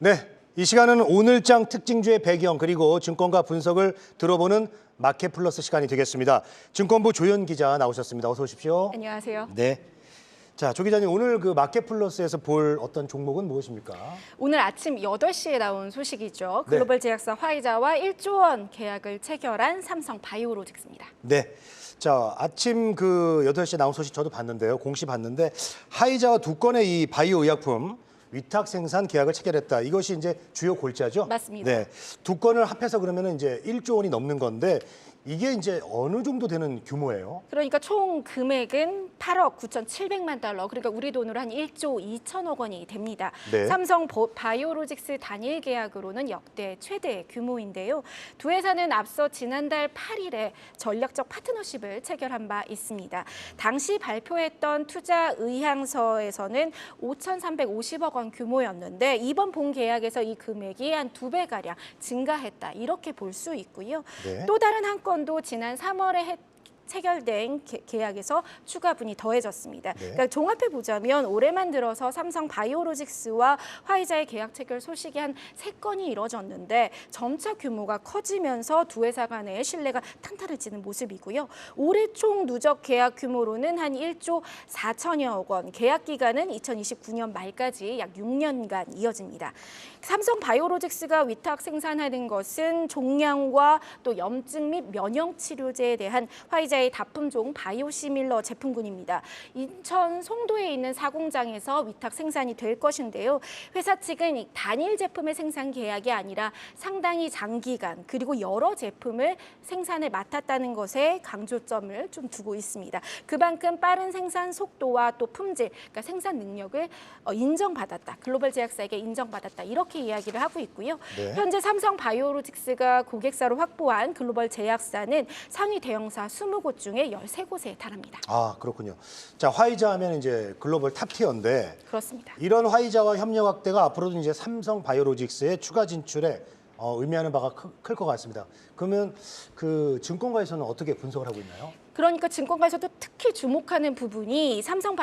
네, 이 시간은 오늘장 특징주의 배경 그리고 증권가 분석을 들어보는 마켓플러스 시간이 되겠습니다. 증권부 조현 기자 나오셨습니다. 어서 오십시오. 안녕하세요. 네. 자, 조 기자님 오늘 그 마켓플러스에서 볼 어떤 종목은 무엇입니까? 오늘 아침 8시에 나온 소식이죠. 네. 글로벌 제약사 화이자와 1조 원 계약을 체결한 삼성 바이오로직스입니다. 네. 자, 아침 그 8시에 나온 소식 저도 봤는데요. 공시 봤는데 화이자와 두 건의 이 바이오 의약품 위탁 생산 계약을 체결했다. 이것이 이제 주요 골자죠? 맞습니다. 네. 두 건을 합해서 그러면 이제 1조 원이 넘는 건데 이게 이제 어느 정도 되는 규모예요? 그러니까 총 금액은 8억 9,700만 달러, 그러니까 우리 돈으로 한 1조 2천억 원이 됩니다. 네. 삼성 바이오로직스 단일 계약으로는 역대 최대 규모인데요. 두 회사는 앞서 지난달 8일에 전략적 파트너십을 체결한 바 있습니다. 당시 발표했던 투자 의향서에서는 5,350억 원 규모였는데 이번 본 계약에서 이 금액이 한 2배가량 증가했다. 이렇게 볼 수 있고요. 네. 또 다른 한 건도 지난 3월에 체결된 계약에서 추가분이 더해졌습니다. 네. 그러니까 종합해 보자면 올해만 들어서 삼성 바이오로직스와 화이자의 계약 체결 소식이 한 3건이 이뤄졌는데 점차 규모가 커지면서 두 회사 간의 신뢰가 탄탄해지는 모습이고요. 올해 총 누적 계약 규모로는 한 1조 4천여억 원, 계약 기간은 2029년 말까지 약 6년간 이어집니다. 삼성 바이오로직스가 위탁 생산하는 것은 종양과 또 염증 및 면역 치료제에 대한 화이자의 다품종 바이오시밀러 제품군입니다. 인천 송도에 있는 사공장에서 위탁 생산이 될 것인데요. 회사 측은 단일 제품의 생산 계약이 아니라 상당히 장기간 그리고 여러 제품을 생산을 맡았다는 것에 강조점을 좀 두고 있습니다. 그만큼 빠른 생산 속도와 또 품질, 그러니까 생산 능력을 인정받았다. 글로벌 제약사에게 인정받았다. 이렇게 이야기를 하고 있고요. 네. 현재 삼성 바이오로직스가 고객사로 확보한 글로벌 제약사는 상위 대형사 20곳 중에 13곳에 달합니다. 아, 그렇군요. 자, 화이자 하면 이제 글로벌 탑티어인데 그렇습니다. 이런 화이자와 협력 확대가 앞으로도 이제 삼성 바이오로직스의 추가 진출에 의미하는 바가 클 것 같습니다. 그러면 그 증권가에서는 어떻게 분석을 하고 있나요? 그러니까 증권가에서도 특히 주목하는 부분이 삼성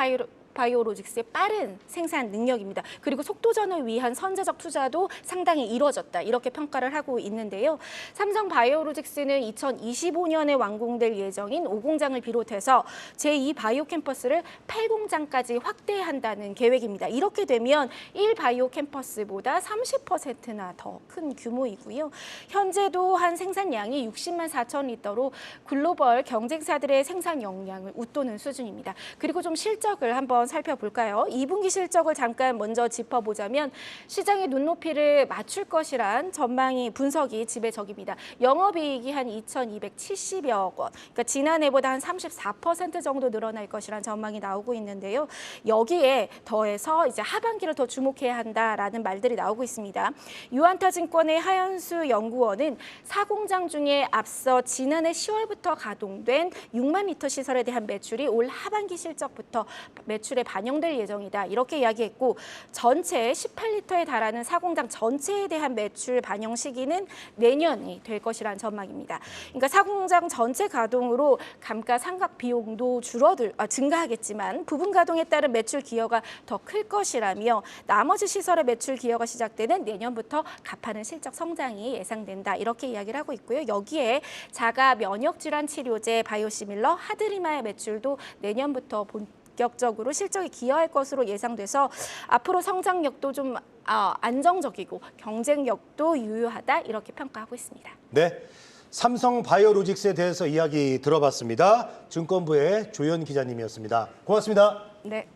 바이오로직스의 빠른 생산 능력입니다. 그리고 속도전을 위한 선제적 투자도 상당히 이루어졌다. 이렇게 평가를 하고 있는데요. 삼성 바이오로직스는 2025년에 완공될 예정인 5공장을 비롯해서 제2 바이오 캠퍼스를 8공장까지 확대한다는 계획입니다. 이렇게 되면 1 바이오 캠퍼스보다 30%나 더 큰 규모이고요. 현재도 한 생산량이 60만 4천 리터로 글로벌 경쟁사들의 생산 역량을 웃도는 수준입니다. 그리고 좀 실적을 한번 살펴볼까요? 2분기 실적을 잠깐 먼저 짚어보자면 시장의 눈높이를 맞출 것이란 전망이 분석이 지배적입니다. 영업이익이 한 2,270여억 원, 그러니까 지난해보다 한 34% 정도 늘어날 것이란 전망이 나오고 있는데요. 여기에 더해서 이제 하반기를 더 주목해야 한다라는 말들이 나오고 있습니다. 유안타 증권의 하현수 연구원은 4공장 중에 앞서 지난해 10월부터 가동된 6만 리터 시설에 대한 매출이 올 하반기 실적부터 매출에 반영될 예정이다. 이렇게 이야기했고 전체 18리터에 달하는 사공장 전체에 대한 매출 반영 시기는 내년이 될 것이란 전망입니다. 그러니까 사공장 전체 가동으로 감가상각 비용도 증가하겠지만 부분 가동에 따른 매출 기여가 더 클 것이라며 나머지 시설의 매출 기여가 시작되는 내년부터 가파른 실적 성장이 예상된다. 이렇게 이야기를 하고 있고요. 여기에 자가 면역 질환 치료제 바이오시밀러 하드리마의 매출도 내년부터 본격적으로 실적에 기여할 것으로 예상돼서 앞으로 성장력도 좀 안정적이고 경쟁력도 유효하다 이렇게 평가하고 있습니다. 네, 삼성 바이오로직스에 대해서 이야기 들어봤습니다. 증권부의 조현 기자님이었습니다. 고맙습니다. 네.